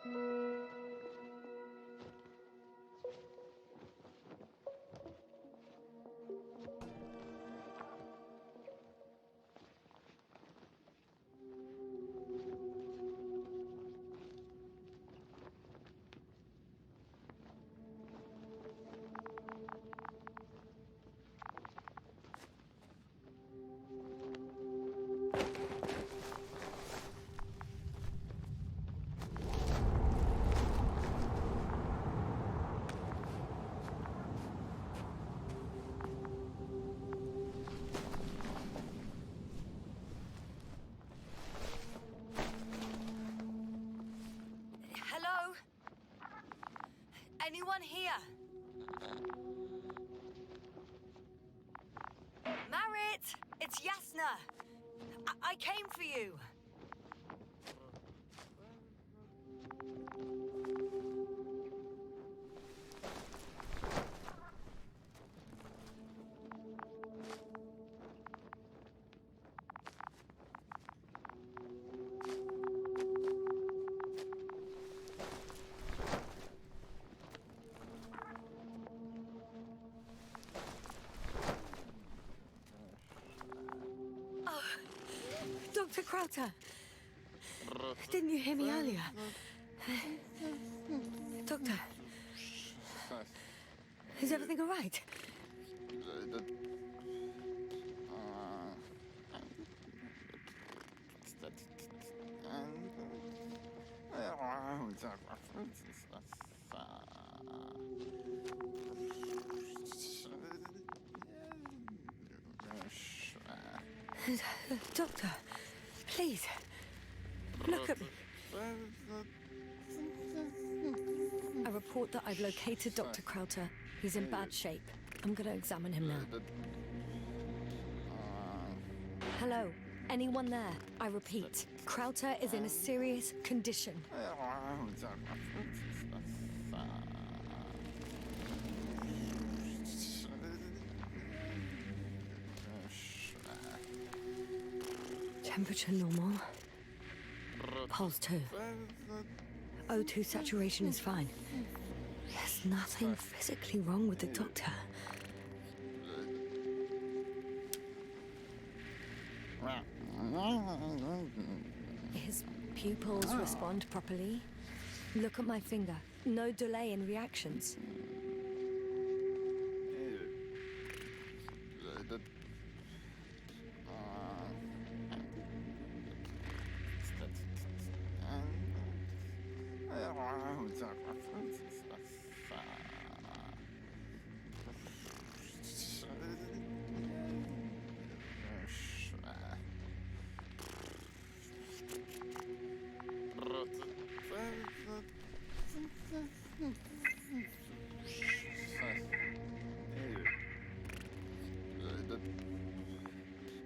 Hello? Anyone here? Marit! It's Yasna! I came for you! Dr. Crowther! Didn't you hear me earlier? Doctor? Is everything all right? Doctor, please, look at me. I report that I've located Dr. Crowther. He's in bad shape. I'm going to examine him now. Hello, anyone there? I repeat, Crowther is in a serious condition. Temperature normal. Pulse 2. O2 saturation is fine. There's nothing physically wrong with the doctor. His pupils respond properly. Look at my finger. No delay in reactions.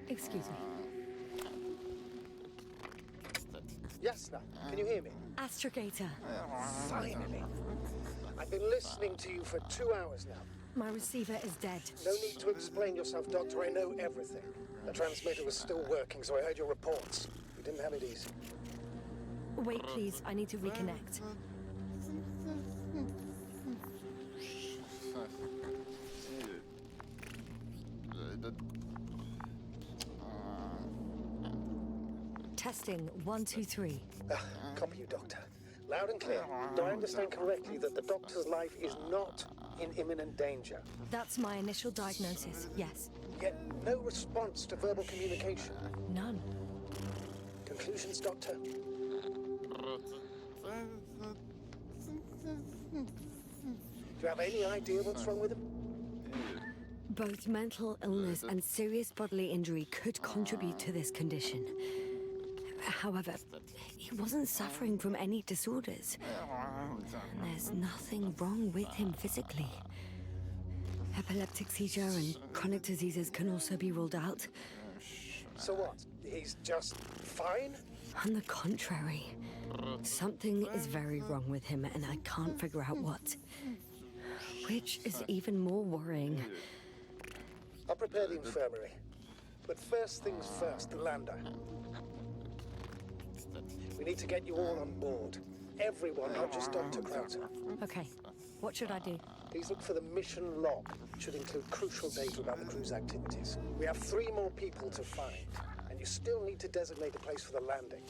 Excuse me. Yasna, can you hear me? Astrogator. Finally. I've been listening to you for 2 hours now. My receiver is dead. No need to explain yourself, Doctor. I know everything. The transmitter was still working, so I heard your reports. You didn't have it easy. Wait, please. I need to reconnect. Testing 1, 2, 3. Copy you, Doctor. Loud and clear. Do I understand correctly that the Doctor's life is not in imminent danger? That's my initial diagnosis, yes. Yet no response to verbal communication. None. Conclusions, Doctor? Do you have any idea what's wrong with him? Both mental illness and serious bodily injury could contribute to this condition. However, he wasn't suffering from any disorders. There's nothing wrong with him physically. Epileptic seizure and chronic diseases can also be ruled out. So what? He's just fine? On the contrary, something is very wrong with him and I can't figure out what. Which is even more worrying. I'll prepare the infirmary. But first things first, the lander. We need to get you all on board. everyone, not just Dr. Krauter. Okay, what should I do? Please look for the mission log. It should include crucial data about the crew's activities. We have 3 more people to find, and you still need to designate a place for the landing.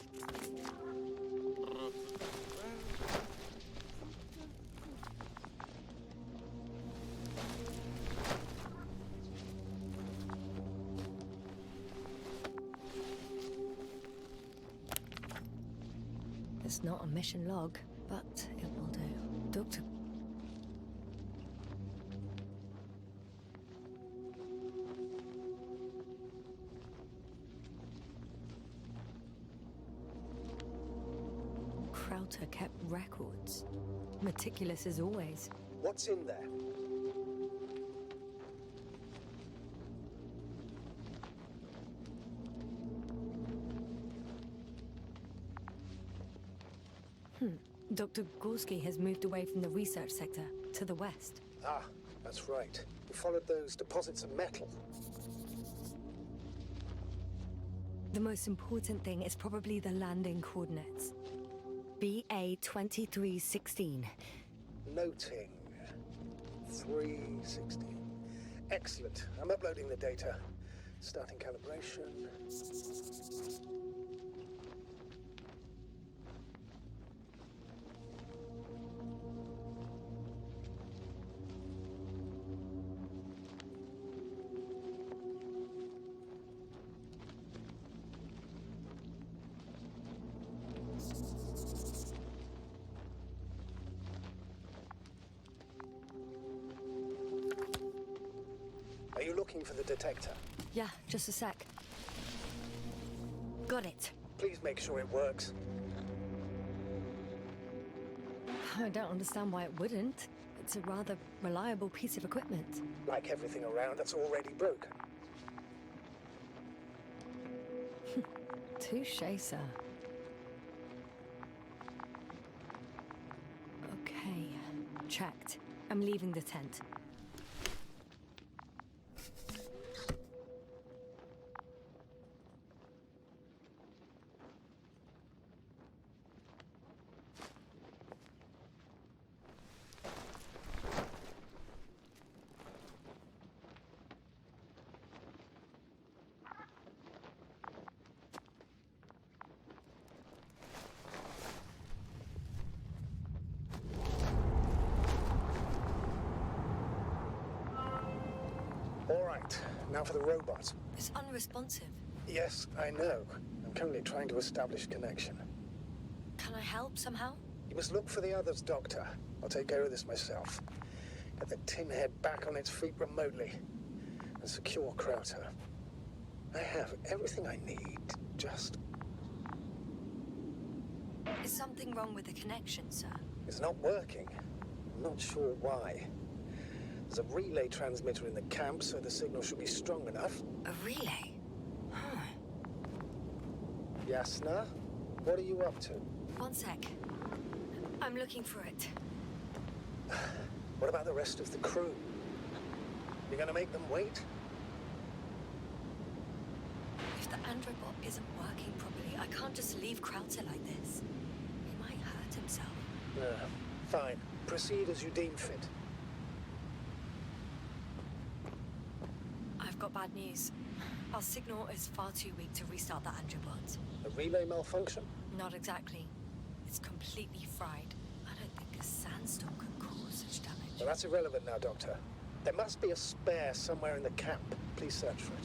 It's not a mission log, but it will do. Doctor... Krauter kept records. Meticulous as always. What's in there? Dr. Gorski has moved away from the research sector to the west. Ah, that's right. We followed those deposits of metal. The most important thing is probably the landing coordinates. BA 2316. Noting. 316. Excellent. I'm uploading the data. Starting calibration. Are you looking for the detector? Yeah, just a sec. Got it. Please make sure it works. I don't understand why it wouldn't. It's a rather reliable piece of equipment. Like everything around that's already broken. Touché, sir. Okay, checked. I'm leaving the tent. All right, now for the robot. It's unresponsive. Yes, I know. I'm currently trying to establish connection. Can I help somehow? You must look for the others, Doctor. I'll take care of this myself. Get the tin head back on its feet remotely. And secure Krauter. I have everything I need, just... Is something wrong with the connection, sir? It's not working. I'm not sure why. There's a relay transmitter in the camp, so the signal should be strong enough. A relay? Huh. Yasna, what are you up to? One sec. I'm looking for it. What about the rest of the crew? You gonna make them wait? If the androbot isn't working properly, I can't just leave Krauter like this. He might hurt himself. Fine. Proceed as you deem fit. I've got bad news. Our signal is far too weak to restart the androbot. A relay malfunction? Not exactly. It's completely fried. I don't think a sandstorm could cause such damage. Well, that's irrelevant now, Doctor. There must be a spare somewhere in the camp. Please search for it.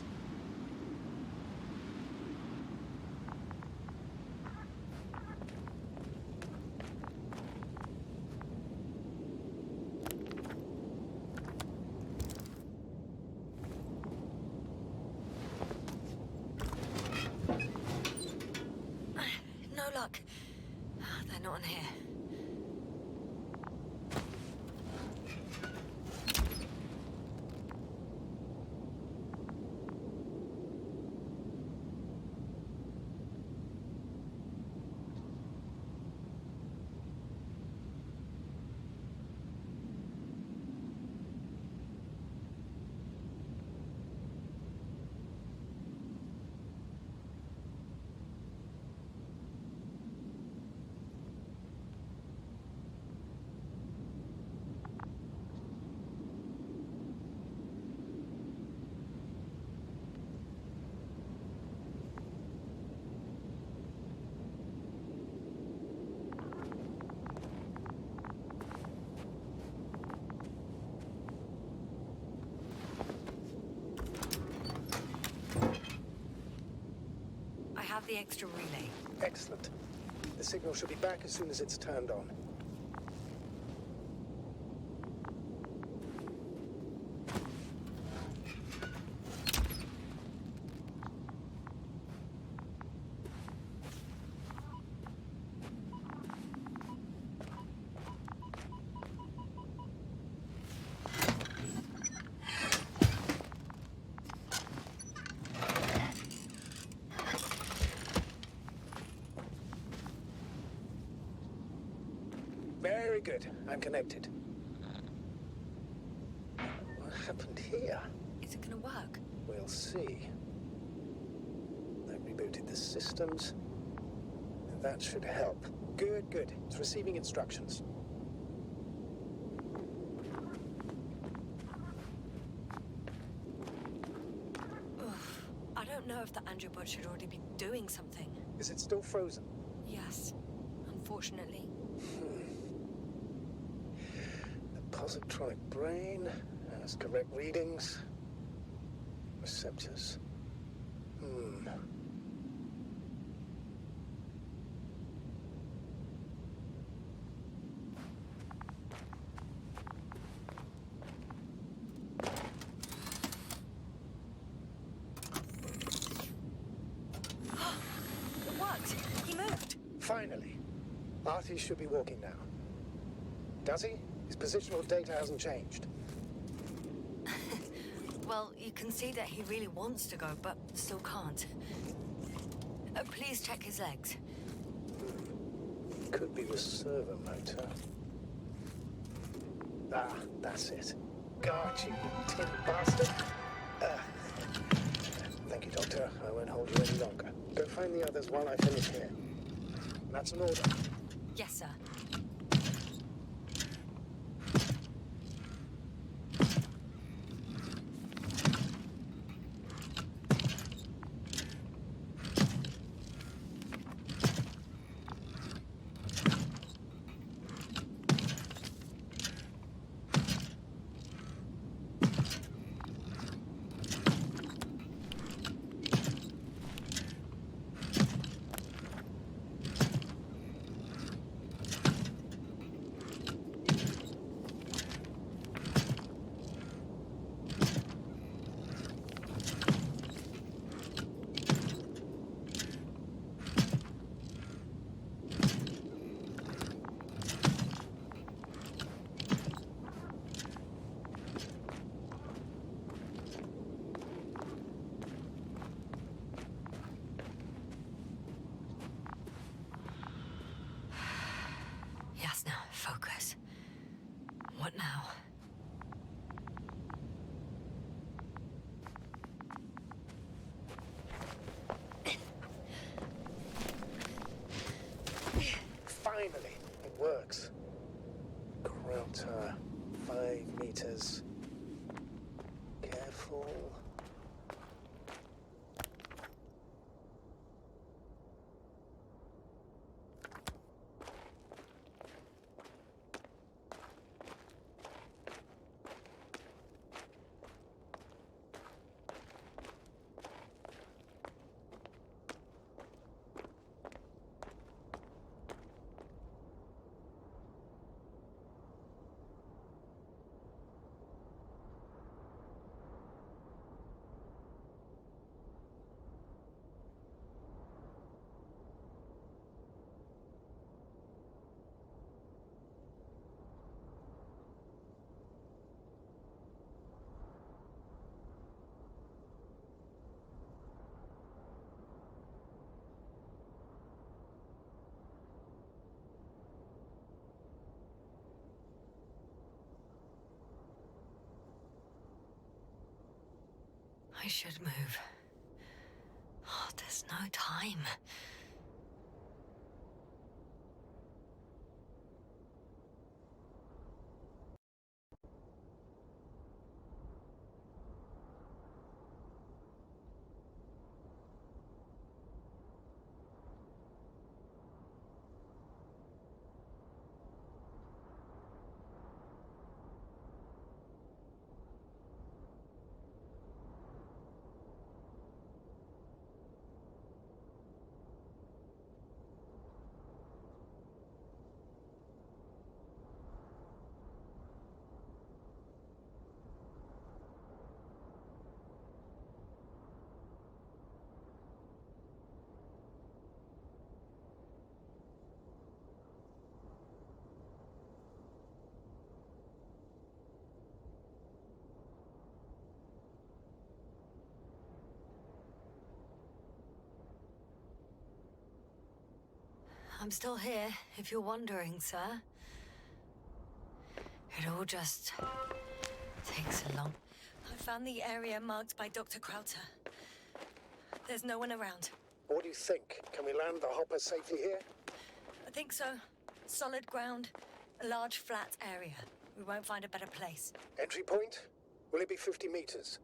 No luck. They're not in here. the extra relay. Excellent. The signal should be back as soon as it's turned on. Very good. I'm connected. What happened here? Is it gonna work? We'll see. I rebooted the systems. That should help. Good, good. It's receiving instructions. I don't know if the Andrew bot should already be doing something. Is it still frozen? Yes, unfortunately. The positronic brain has correct readings. Receptors. It worked! He moved! Finally. Artie should be walking now. Does he? His positional data hasn't changed. Well, you can see that he really wants to go, but still can't. Please check his legs. Could be the servo motor. Ah, that's it. Got you, tin bastard. Thank you, Doctor. I won't hold you any longer. Go find the others while I finish here. That's an order. Yes, sir. Yes, now, focus. What now? Finally, it works. Krauter, 5 meters. Careful. I should move. Oh, there's no time. I'm still here, if you're wondering, sir. It all just takes a long... I found the area marked by Dr. Krauter. There's no one around. What do you think? Can we land the hopper safely here? I think so. Solid ground, a large flat area. We won't find a better place. Entry point? Will it be 50 meters?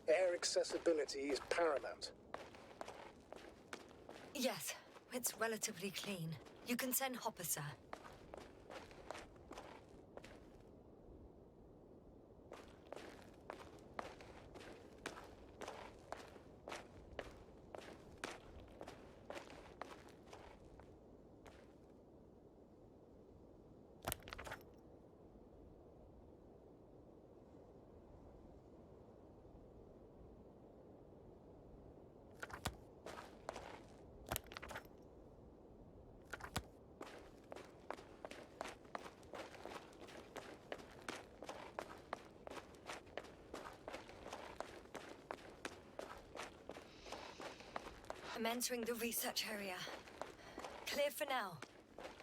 Air accessibility is paramount. Yes, it's relatively clean. You can send Hopper, sir. I'm entering the research area. Clear for now.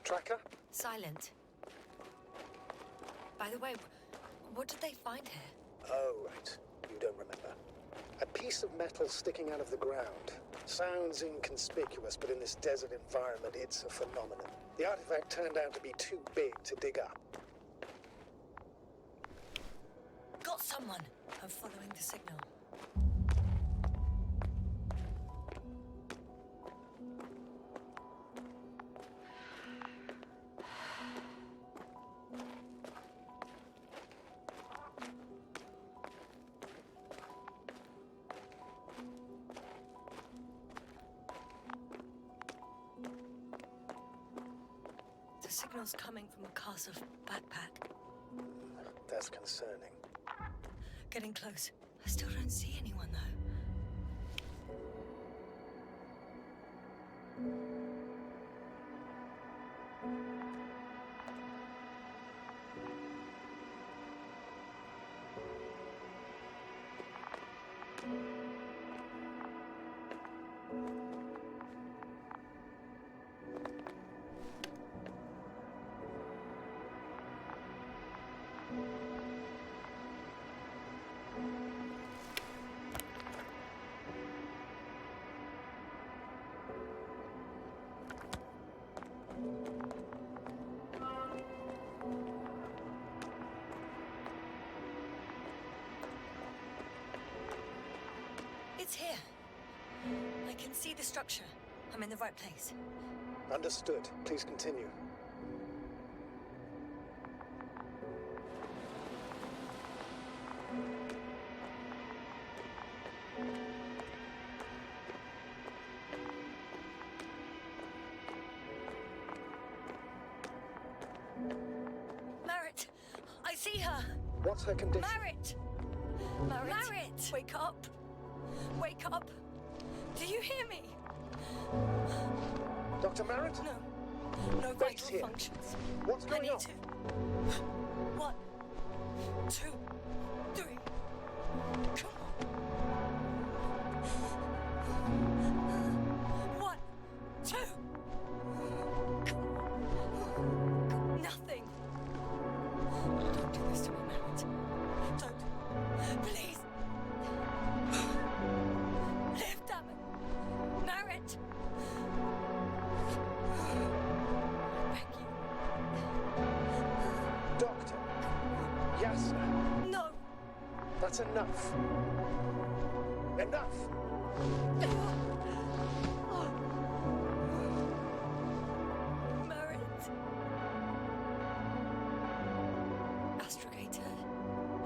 Tracker? Silent. By the way, what did they find here? Oh, right. You don't remember. A piece of metal sticking out of the ground. Sounds inconspicuous, but in this desert environment, it's a phenomenon. The artifact turned out to be too big to dig up. Got someone. I'm following the signal. The signal's coming from a castle backpack. That's concerning. Getting close. I still don't see anyone, though. It's here. I can see the structure. I'm in the right place. Understood. Please continue. Marit! I see her! What's her condition? Marit! Marit! Wake up! Wake up! Do you hear me? Dr. Merritt? No vital here. functions. What's going on? 1, 2, 3. Come on. 1, 2. Nothing. Don't do this to me, Marit. Don't. Please. Live, damn it. Marit. Thank you. Doctor. Yes. No. That's enough. Enough! Marit. Astrogator.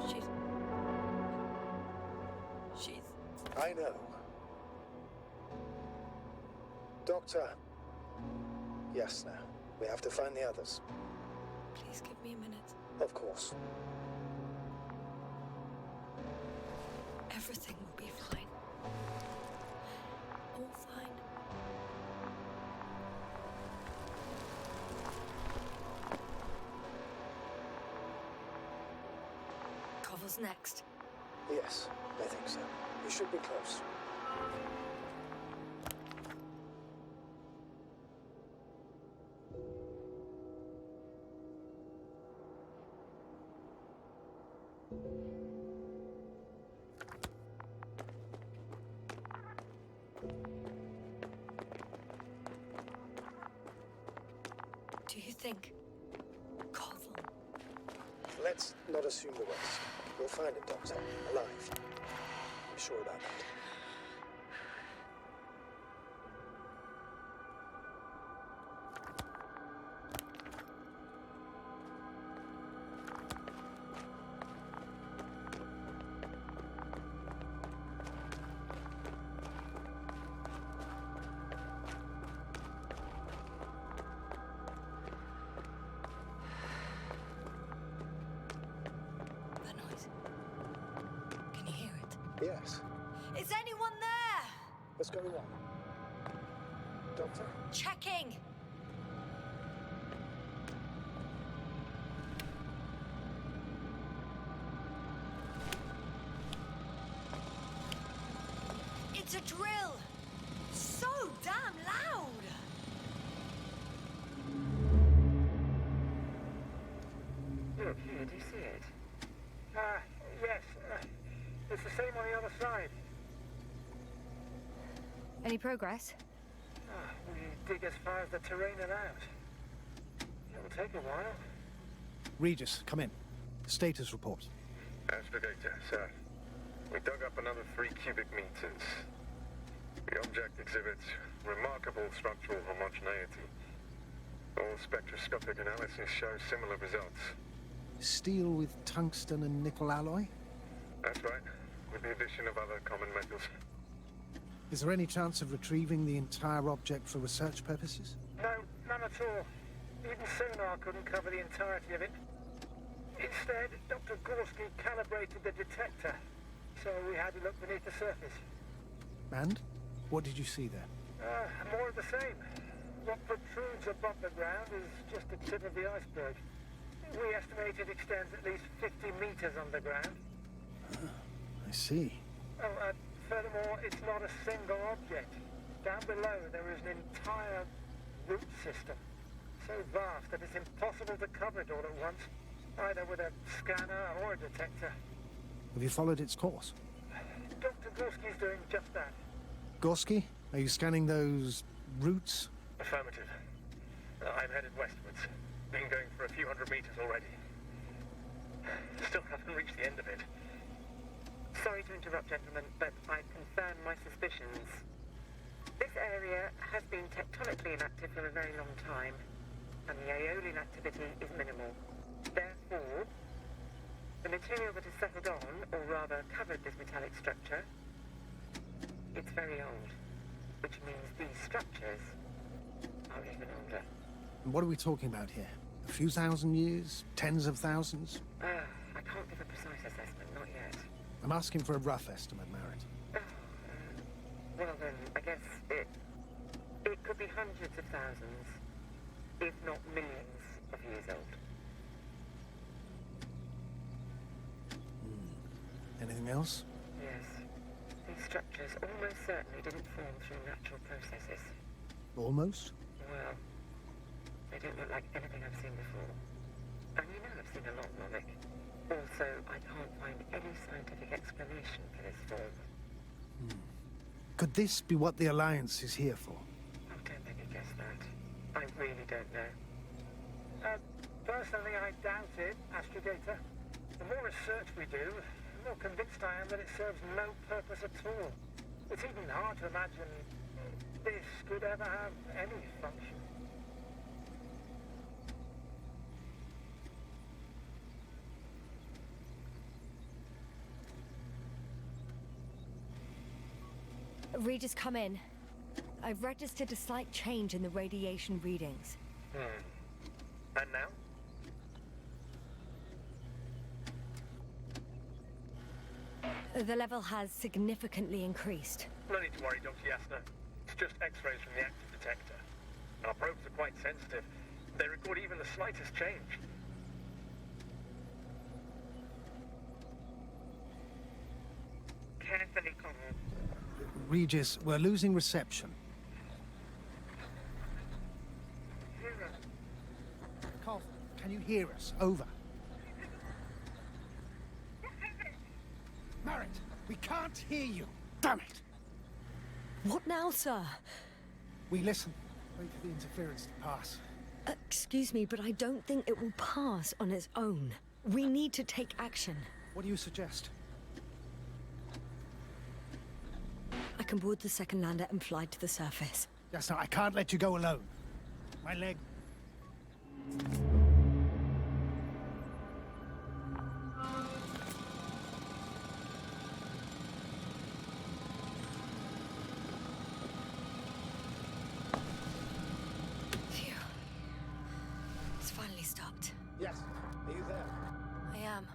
She's... I know. Doctor. Yes, now. We have to find the others. Please give me a minute. Of course. Everything will be fine. All fine. Cover's next. Yes, I think so. We should be close. Do you think... Koval? Let's not assume the worst. We'll find him, Doctor. Alive. I'm sure about that. That noise. Can you hear it? Yes. Is anyone there? What's going on? Doctor? Checking. It's a drill. So damn loud. Look, here, do you see it? Yes. It's the same on the other side. Any progress? We dig as far as the terrain allows. It'll take a while. Regis, come in. Status report. Aspirator, sir. We dug up another 3 cubic meters. The object exhibits remarkable structural homogeneity. All spectroscopic analysis show similar results. Steel with tungsten and nickel alloy? That's right, with the addition of other common metals. Is there any chance of retrieving the entire object for research purposes? No, none at all. Even sonar couldn't cover the entirety of it. Instead, Dr. Gorski calibrated the detector, so we had to look beneath the surface. And? What did you see there? More of the same. What protrudes above the ground is just the tip of the iceberg. We estimate it extends at least 50 meters underground. I see. Furthermore, it's not a single object. Down below, there is an entire root system. So vast that it's impossible to cover it all at once, either with a scanner or a detector. Have you followed its course? Dr. Gorski's doing just that. Gorski, are you scanning those roots? Affirmative. I'm headed westwards. Been going for a few hundred meters already. Still haven't reached the end of it. Sorry to interrupt, gentlemen, but I've confirmed my suspicions. This area has been tectonically inactive for a very long time, and the aeolian activity is minimal. Therefore, the material that has settled on, or rather covered this metallic structure, it's very old, which means these structures are even older. And what are we talking about here? A few thousand years? Tens of thousands? I can't give a precise assessment, not yet. I'm asking for a rough estimate, Merritt. Well then, I guess it could be hundreds of thousands, if not millions of years old. Anything else? Yes. These structures almost certainly didn't form through natural processes. Almost? Well, they don't look like anything I've seen before. And you know I've seen a lot, Nomik. Also, I can't find any scientific explanation for this form. Could this be what the Alliance is here for? Oh, don't make me guess that. I really don't know. Personally, I doubt it, Astrogator. The more research we do, the more convinced I am that it serves no purpose at all. It's even hard to imagine this could ever have any function. Regis, come in. I've registered a slight change in the radiation readings. And now? The level has significantly increased. No need to worry, Dr. Yasna. It's just X-rays from the active detector. Our probes are quite sensitive. They record even the slightest change. Carefully, Connell. Regis, we're losing reception. Cov, can you hear us? Over. Merritt, we can't hear you. Damn it! What now, sir? We listen. Wait for the interference to pass. Excuse me, but I don't think it will pass on its own. We need to take action. What do you suggest? I can board the second lander and fly to the surface. Yes, no, I can't let you go alone. My leg... Phew. It's finally stopped. Yes. Are you there? I am.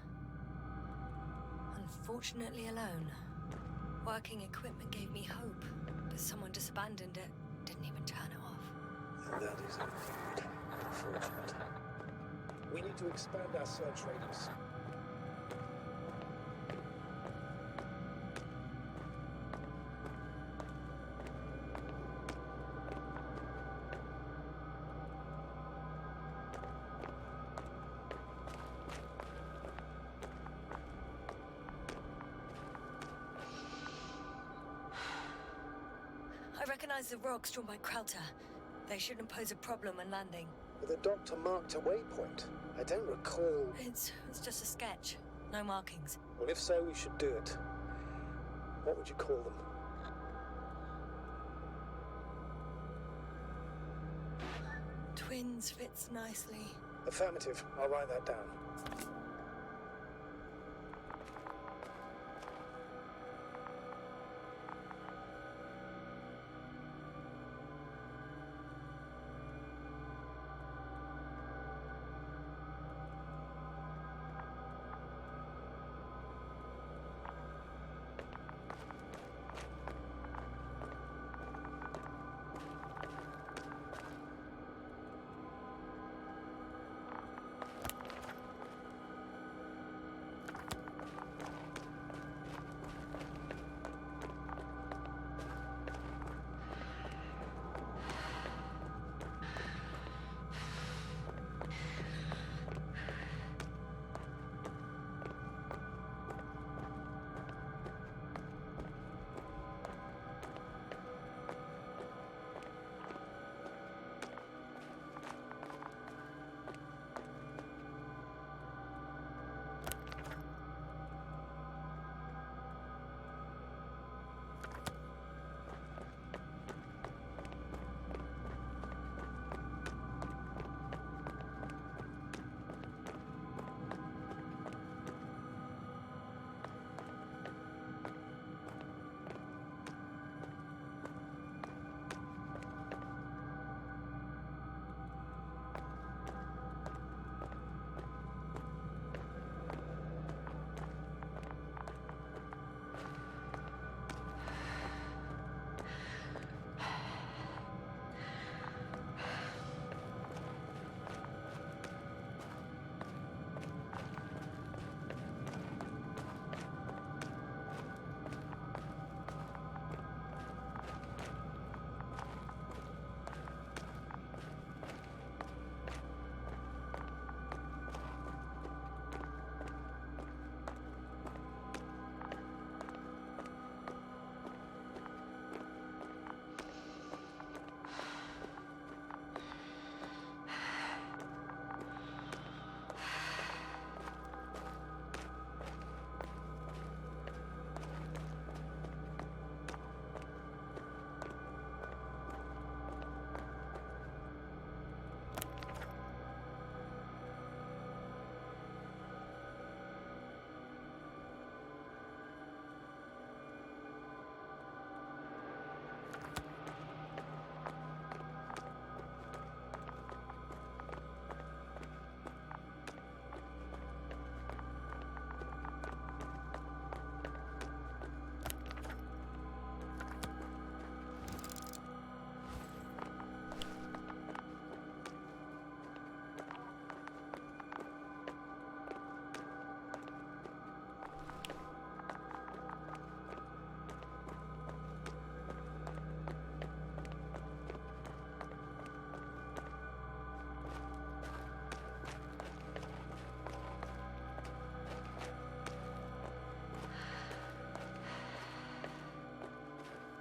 Unfortunately alone. Working equipment gave me hope, but someone just abandoned it. Didn't even turn it off. That is indeed unfortunate. We need to expand our search radius. I recognize the rocks drawn by Krauter. They shouldn't pose a problem when landing. But the doctor marked a waypoint. I don't recall... It's just a sketch. No markings. Well, if so, we should do it. What would you call them? Twins fits nicely. Affirmative. I'll write that down.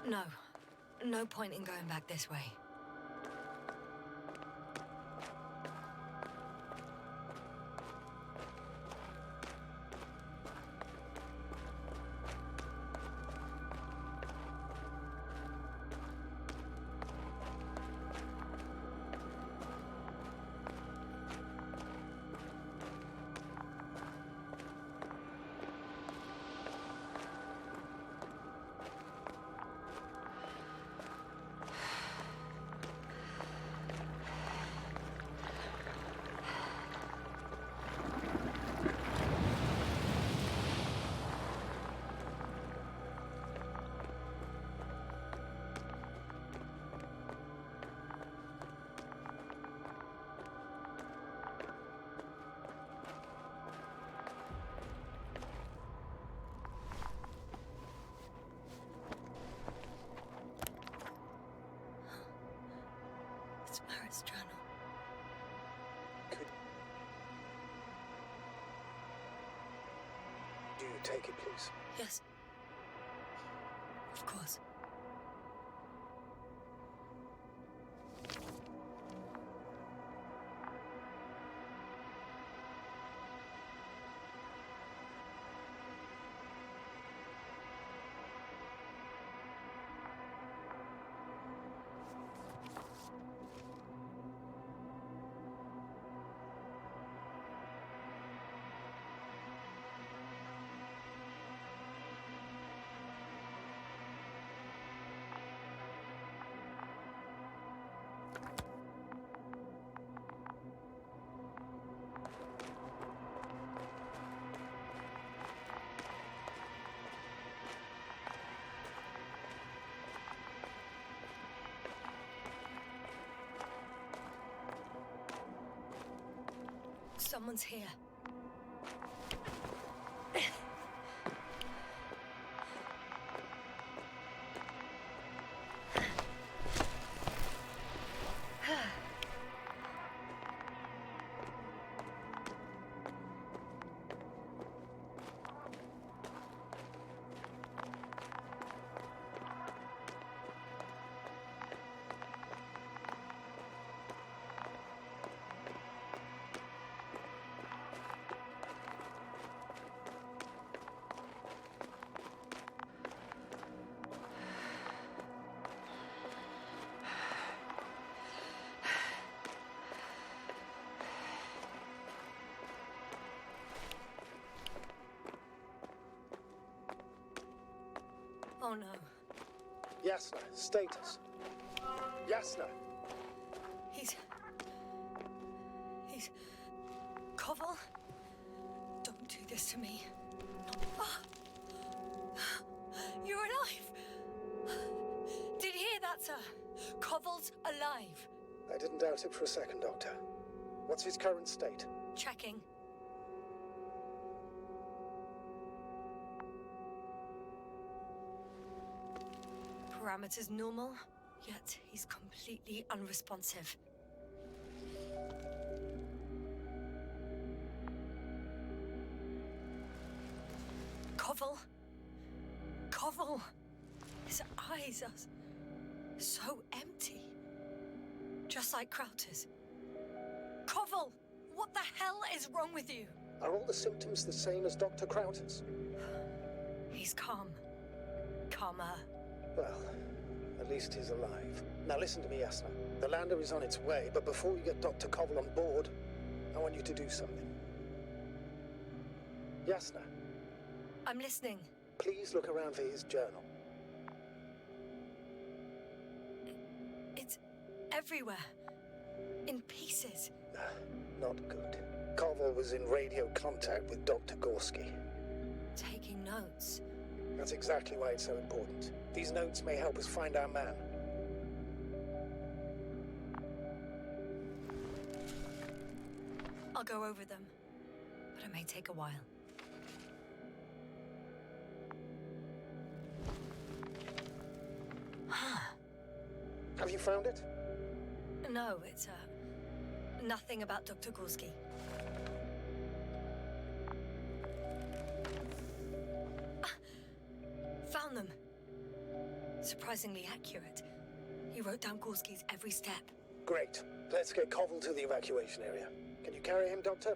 No. No point in going back this way. It's Marit's journal. Could you take it, please? Yes. Of course. Someone's here. Oh no. Yasna, status. Yasna! He's... Koval? Don't do this to me. Ah. You're alive! Did you hear that, sir? Koval's alive. I didn't doubt it for a second, Doctor. What's his current state? Checking. Parameters normal, yet he's completely unresponsive. Koval? Koval! His eyes are so empty. Just like Krauter's. Koval! What the hell is wrong with you? Are all the symptoms the same as Dr. Krauter's? He's calm. Calmer. Well, at least he's alive. Now listen to me, Yasna. The lander is on its way, but before you get Dr. Koval on board, I want you to do something. Yasna, I'm listening. please look around for his journal. It's everywhere. In pieces. Not good. Koval was in radio contact with Dr. Gorski. Taking notes. That's exactly why it's so important. These notes may help us find our man. I'll go over them, but it may take a while. Have you found it? No, it's, nothing about Dr. Gorski. Found them. Surprisingly accurate. He wrote down Gorski's every step. Great. Let's get Koval to the evacuation area. Can you carry him, Doctor?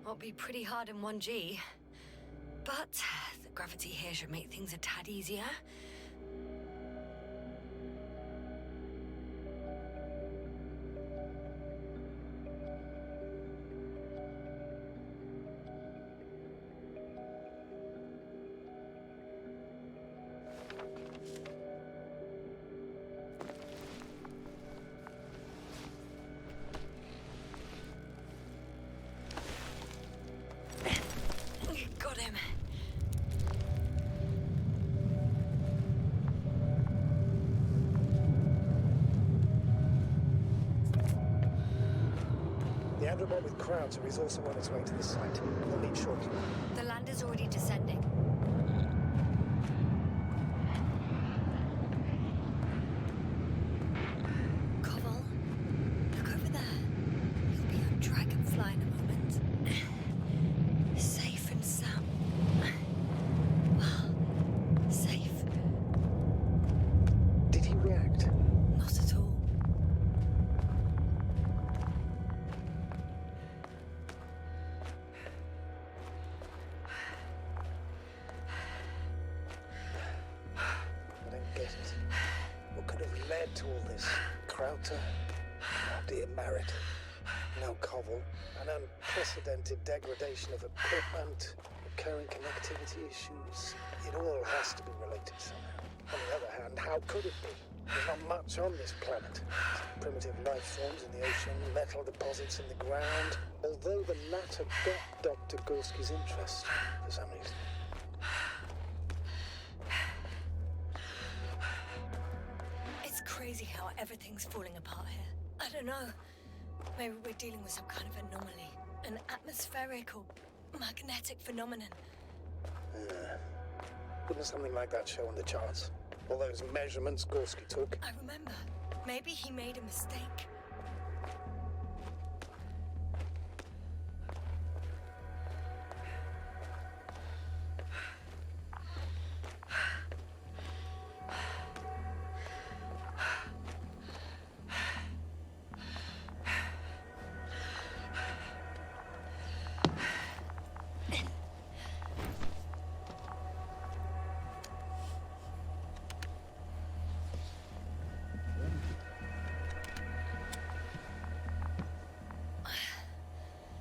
Won't be pretty hard in 1G. But the gravity here should make things a tad easier. Got him. The Androbot with Krauter is also on its way to the site. We'll meet shortly. The lander's already descending. Koval, look over there. You'll be on Dragonfly in a moment. Safe and sound. Well, safe. Did he react? Not at all. I don't get it. What could have led to all this? Krauter? Oh dear, Merritt. Now Koval. An unprecedented degradation of equipment, recurring connectivity issues. It all has to be related somehow. On the other hand, how could it be? There's not much on this planet. Primitive life forms in the ocean, metal deposits in the ground. Although the latter got Dr. Gorski's interest for some reason. It's crazy how everything's falling apart here. I don't know. Maybe we're dealing with some kind of anomaly. An atmospheric or magnetic phenomenon. Wouldn't something like that show on the charts? All those measurements Gorski took? I remember. Maybe he made a mistake.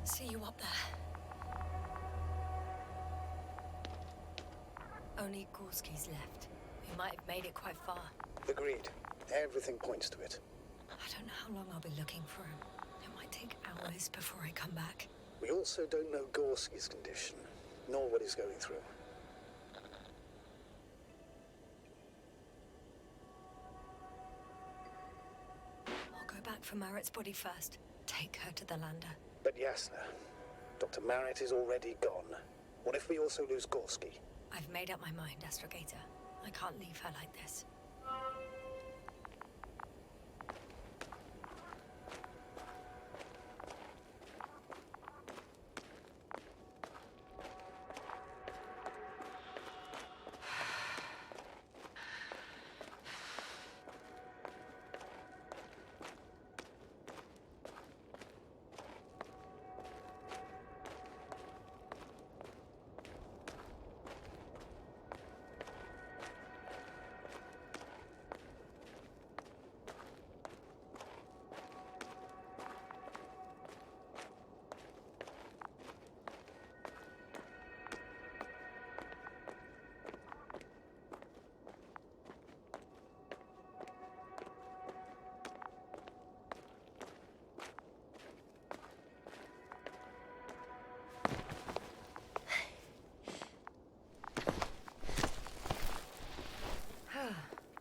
See you up there. Only Gorski's left. We might have made it quite far. Agreed. Everything points to it. I don't know how long I'll be looking for him. It might take hours before I come back. We also don't know Gorski's condition, nor what he's going through. I'll go back for Marrett's body first. Take her to the lander. But Yasna, Dr. Marrett is already gone. What if we also lose Gorski? I've made up my mind, Astrogator. I can't leave her like this.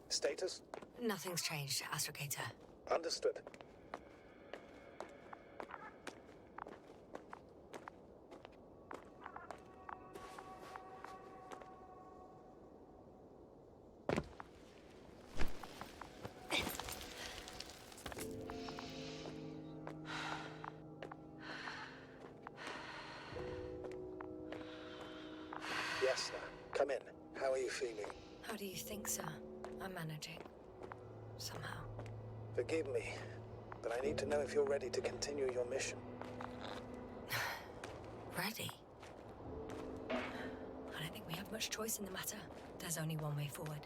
Status? Nothing's changed, Astrogator. Understood. Yes, sir. Come in. How are you feeling? How do you think, sir? I'm managing. Somehow. Forgive me, but I need to know if you're ready to continue your mission. Ready? I don't think we have much choice in the matter. There's only one way forward.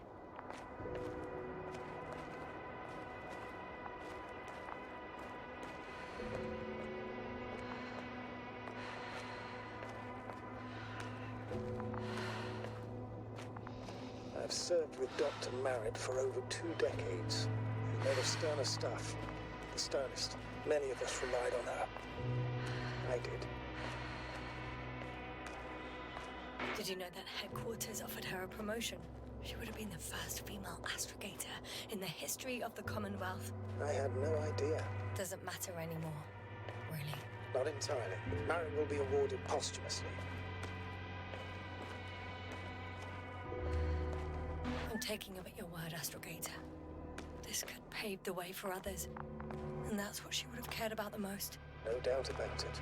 I've served with Dr. Merritt for over 2 decades. She's made of sterner stuff. The sternest. Many of us relied on her. I did. Did you know that headquarters offered her a promotion? She would have been the first female astrogator in the history of the Commonwealth. I had no idea. Doesn't matter anymore, really. Not entirely. Merritt will be awarded posthumously. I'm taking you at your word, astrogator. This could pave the way for others. And that's what she would have cared about the most. No doubt about it.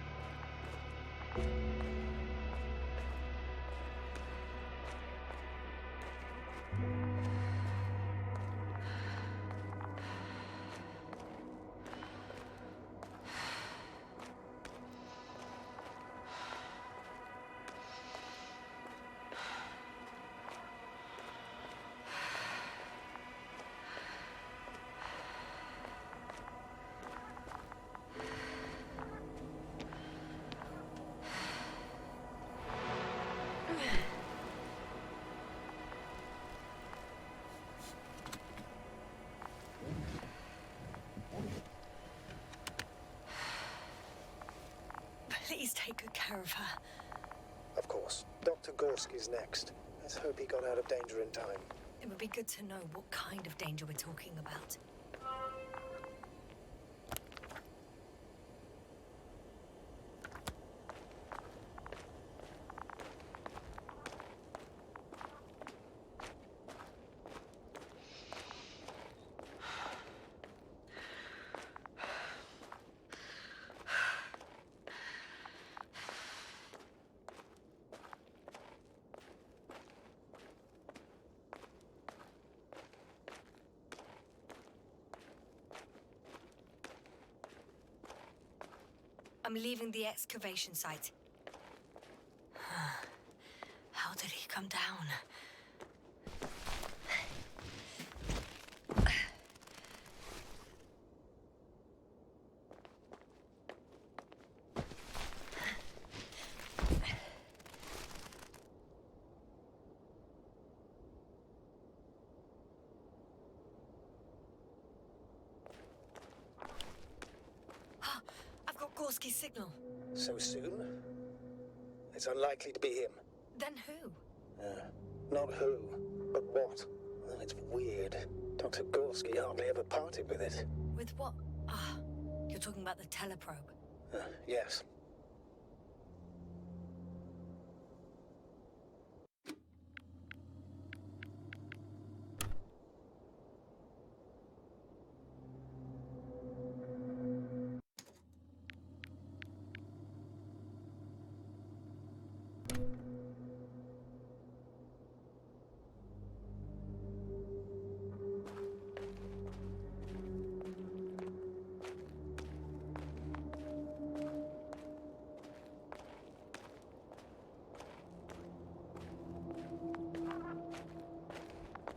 Please take good care of her. Of course. Dr. Gorski's next. Let's hope he got out of danger in time. It would be good to know what kind of danger we're talking about. I'm leaving the excavation site. How did he come down? I've got Gorski's signal. So soon? It's unlikely to be him. Then who? Not who, but what. Oh, it's weird. Dr. Gorski hardly ever parted with it. With what? You're talking about the teleprobe. Yes.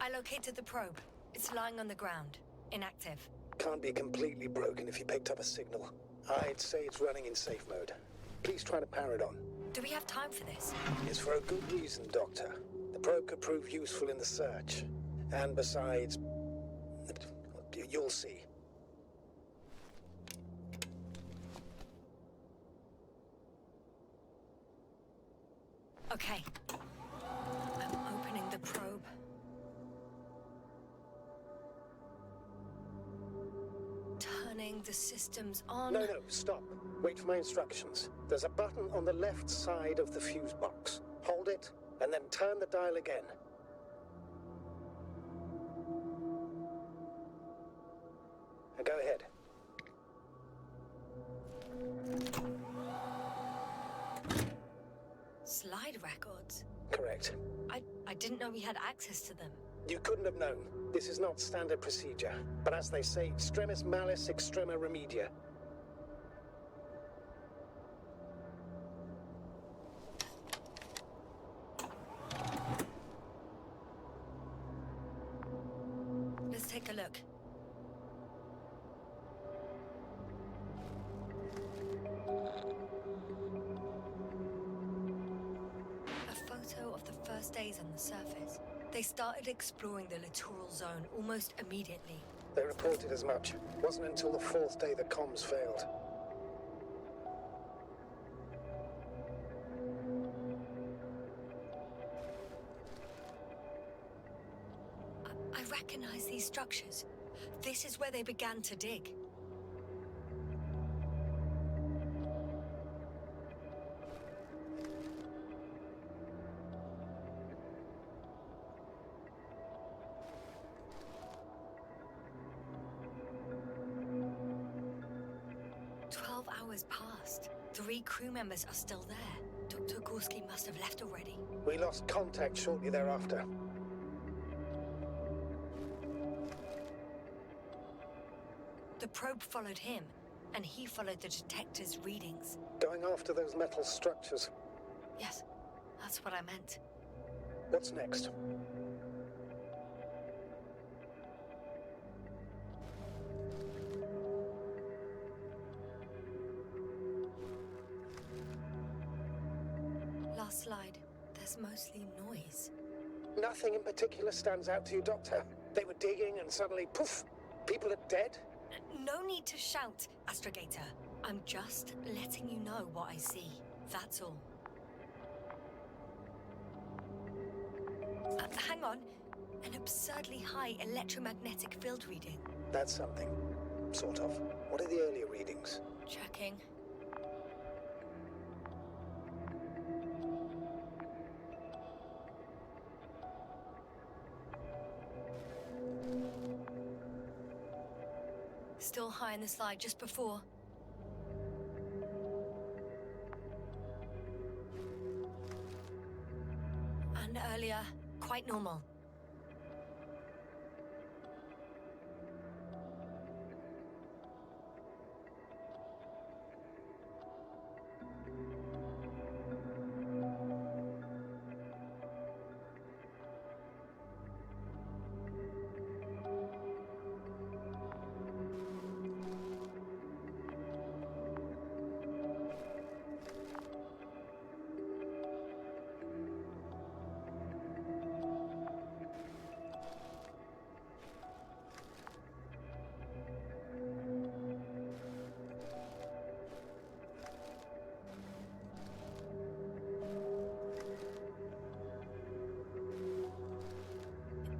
I located the probe. It's lying on the ground, inactive. Can't be completely broken if you picked up a signal. I'd say it's running in safe mode. Please try to power it on. Do we have time for this? It's for a good reason, Doctor. The probe could prove useful in the search. And besides, you'll see. Okay. I'm opening the probe. Turning the systems on. No, stop. Wait for my instructions. There's a button on the left side of the fuse box. Hold it, and then turn the dial again. Now go ahead. Slide records? Correct. I didn't know we had access to them. You couldn't have known. This is not standard procedure. But as they say, extremis malice, extrema remedia. Let's take a look. A photo of the first days on the surface. They started exploring the littoral zone almost immediately. They reported as much. It wasn't until the fourth day the comms failed. I recognize these structures. This is where they began to dig. Hours passed. 3 crew members are still there. Dr. Gorski must have left already. We lost contact shortly thereafter. The probe followed him, and he followed the detector's readings. Going after those metal structures. Yes, that's what I meant. What's next? Last slide. There's mostly noise. Nothing in particular stands out to you, Doctor. They were digging and suddenly, poof, people are dead? No need to shout, Astrogator. I'm just letting you know what I see. That's all. Hang on. An absurdly high electromagnetic field reading. That's something. Sort of. What are the earlier readings? Checking. Still high in the slide just before. And earlier, quite normal.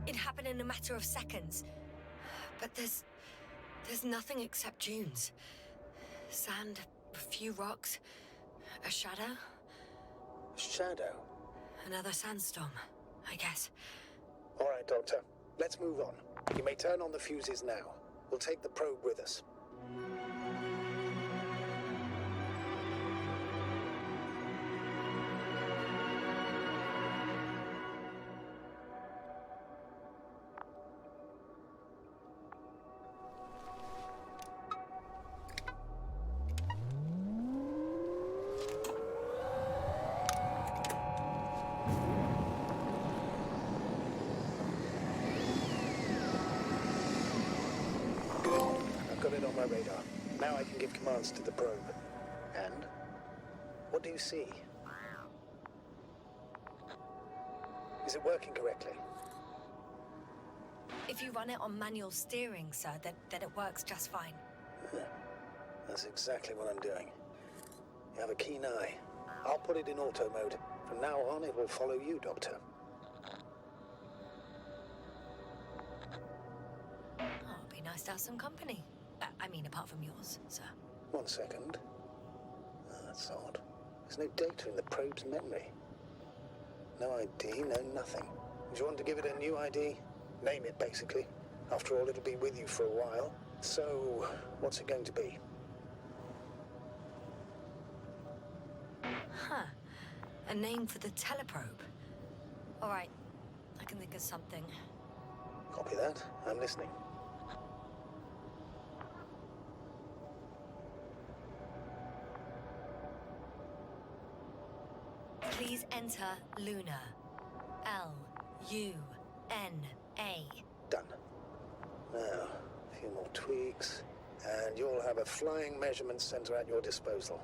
It happened in a matter of seconds. But there's nothing except dunes. Sand, a few rocks, a shadow. Shadow? Another sandstorm, I guess. All right, Doctor. Let's move on. You may turn on the fuses now. We'll take the probe with us. Got it on my radar. Now I can give commands to the probe. And? What do you see? Is it working correctly? If you run it on manual steering, sir, then it works just fine. That's exactly what I'm doing. You have a keen eye. I'll put it in auto mode. From now on, it will follow you, Doctor. Oh, it'd be nice to have some company. I mean, apart from yours, sir. 1 second. Oh, that's odd. There's no data in the probe's memory. No ID, no nothing. Do you want to give it a new ID? Name it, basically. After all, it'll be with you for a while. So, what's it going to be? Huh. A name for the teleprobe. All right. I can think of something. Copy that. I'm listening. Please enter Luna. L-U-N-A. Done. Now, a few more tweaks, and you'll have a flying measurement center at your disposal.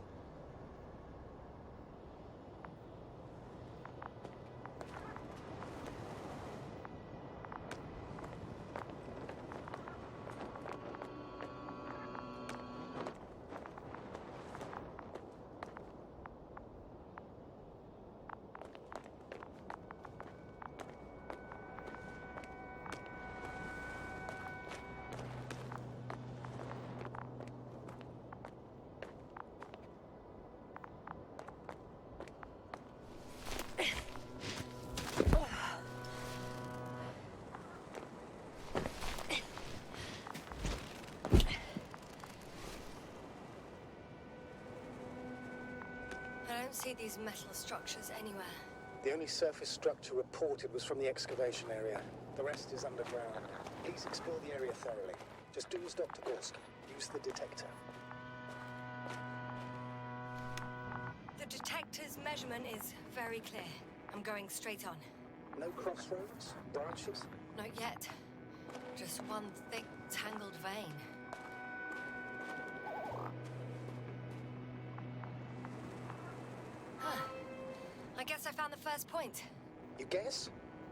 I don't see these metal structures anywhere. The only surface structure reported was from the excavation area. The rest is underground. Please explore the area thoroughly. Just do as Dr. Gorski. Use the detector. The detector's measurement is very clear. I'm going straight on. No crossroads? Branches? Not yet. Just one thick, tangled vein. Huh. I guess I found the first point. You guess?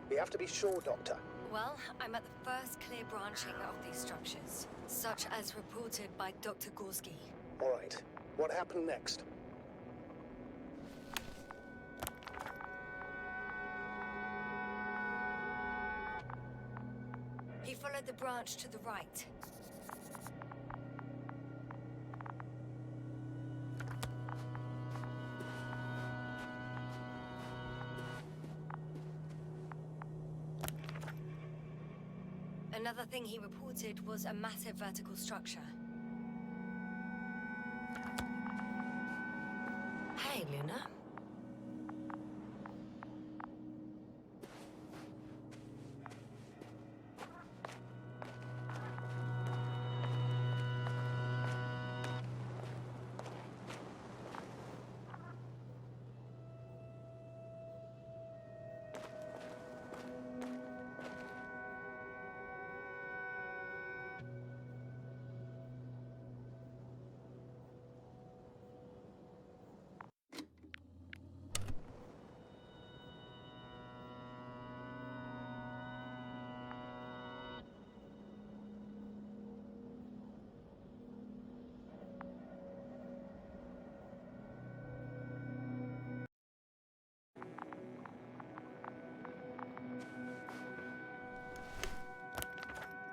We have to be sure, Doctor. Well, I'm at the first clear branching of these structures, such as reported by Dr. Gorski. All right. What happened next? He followed the branch to the right. Another thing he reported was a massive vertical structure. Hey, Luna.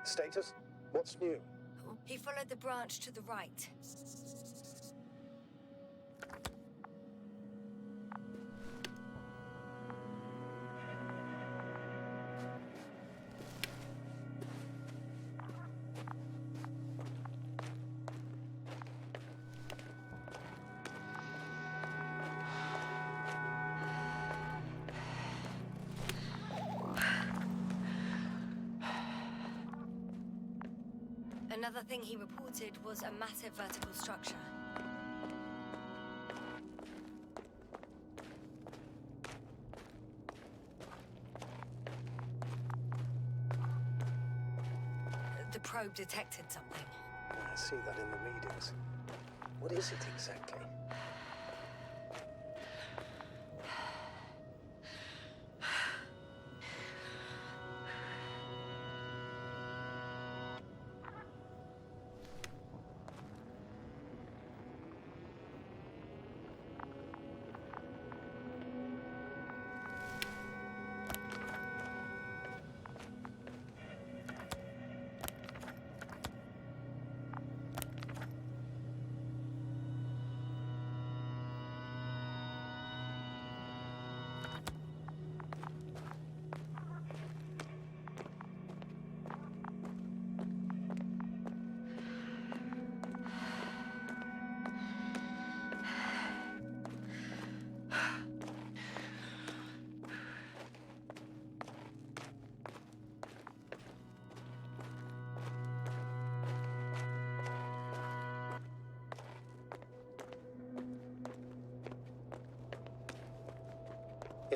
Status? What's new? He followed the branch to the right. Another thing he reported was a massive vertical structure. The probe detected something. I see that in the readings. What is it exactly?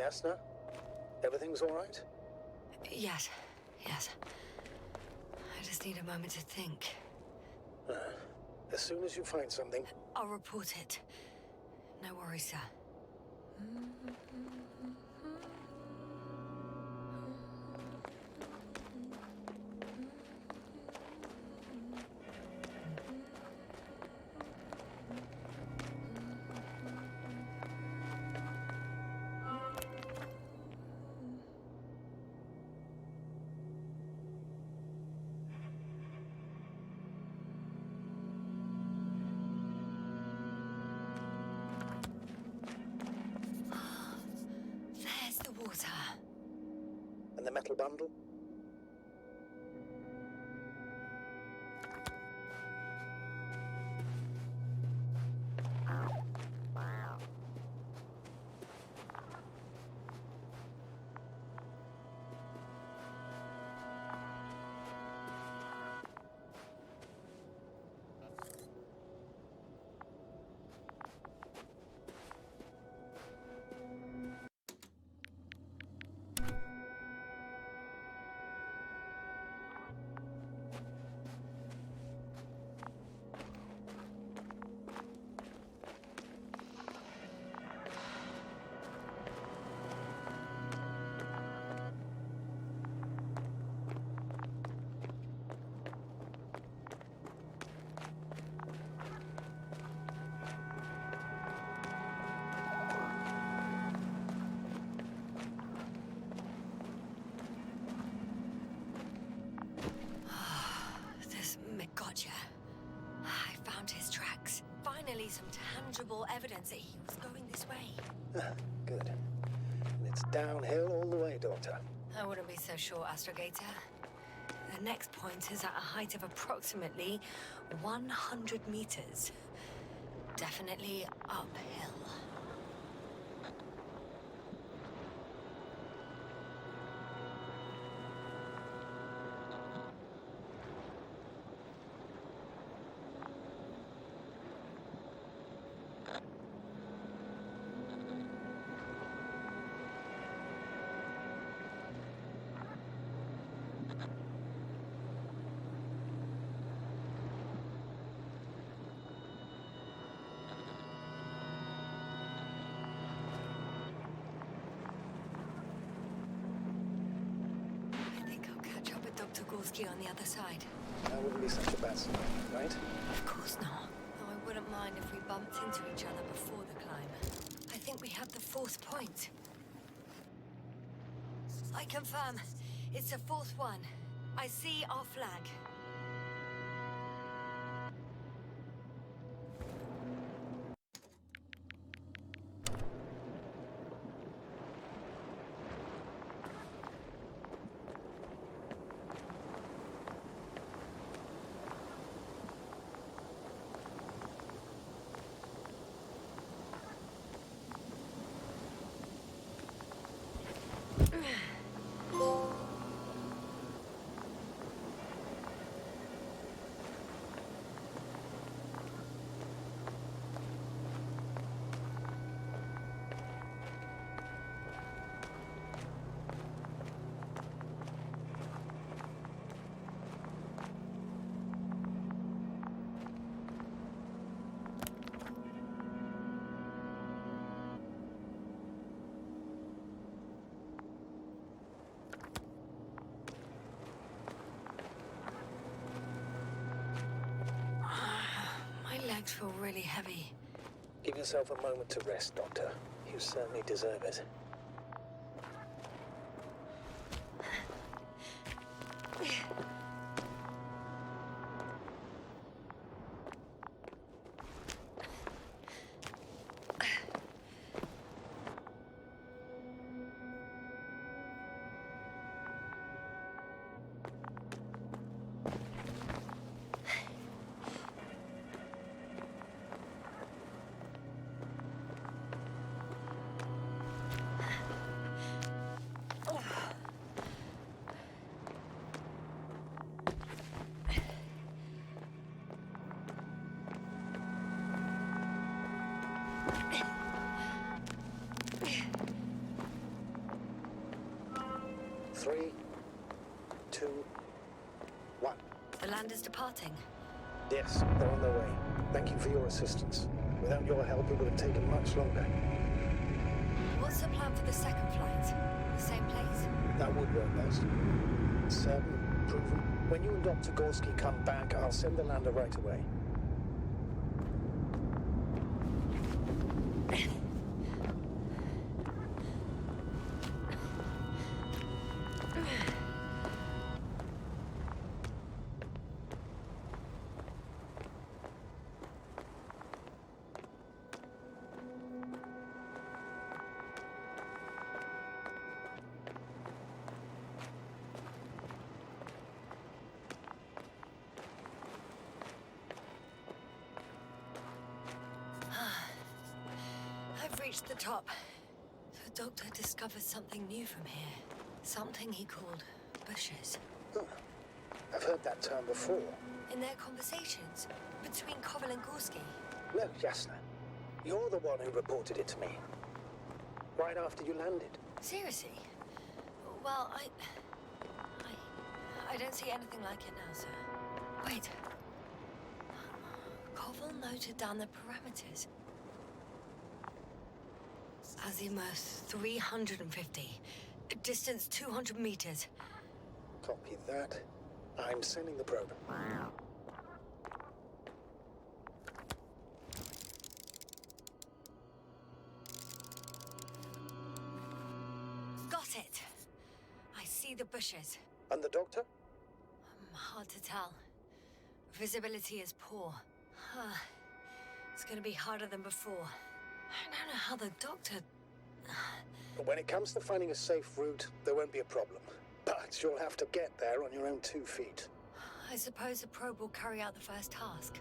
Yes, no? Everything's all right? Yes, yes. I just need a moment to think. As soon as you find something, I'll report it. No worries, sir. There's the water. and the metal bundle? This Gotcha. I found his tracks. Finally, some tangible evidence that he was going this way. Good. And it's downhill all the way, Doctor. I wouldn't be so sure, Astrogator. The next point is at a height of approximately 100 meters. Definitely uphill. On the other side. That wouldn't be such a bad sign, right? Of course not. Though I wouldn't mind if we bumped into each other before the climb. I think we have the fourth point. I confirm. It's the fourth one. I see our flag. My legs feel really heavy. Give yourself a moment to rest, Doctor. You certainly deserve it. 3, 2, 1. The land is departing. Yes, they're on their way. Thank you for your assistance. Without your help, it would have taken much longer. What's the plan for the second flight? The same place? That would work best. Certain, proven. When you and Dr. Gorski come back, I'll send the lander right away. I've reached the top. The doctor discovered something new from here. Something he called bushes. Oh, I've heard that term before. In their conversations between Koval and Gorski. No, Jasna. You're the one who reported it to me. Right after you landed. Seriously? Well, I don't see anything like it now, sir. Wait. Koval noted down the parameters. Azimuth 350. Distance 200 meters. Copy that. I'm sending the probe. Got it. I see the bushes. And the doctor? Hard to tell. Visibility is poor. It's gonna be harder than before. I don't know how the doctor... But when it comes to finding a safe route, there won't be a problem. But you'll have to get there on your own 2 feet. I suppose the probe will carry out the first task.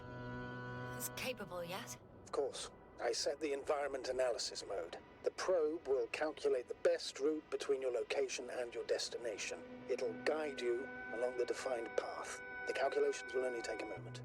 It's capable yet? Of course. I set the environment analysis mode. The probe will calculate the best route between your location and your destination. It'll guide you along the defined path. The calculations will only take a moment.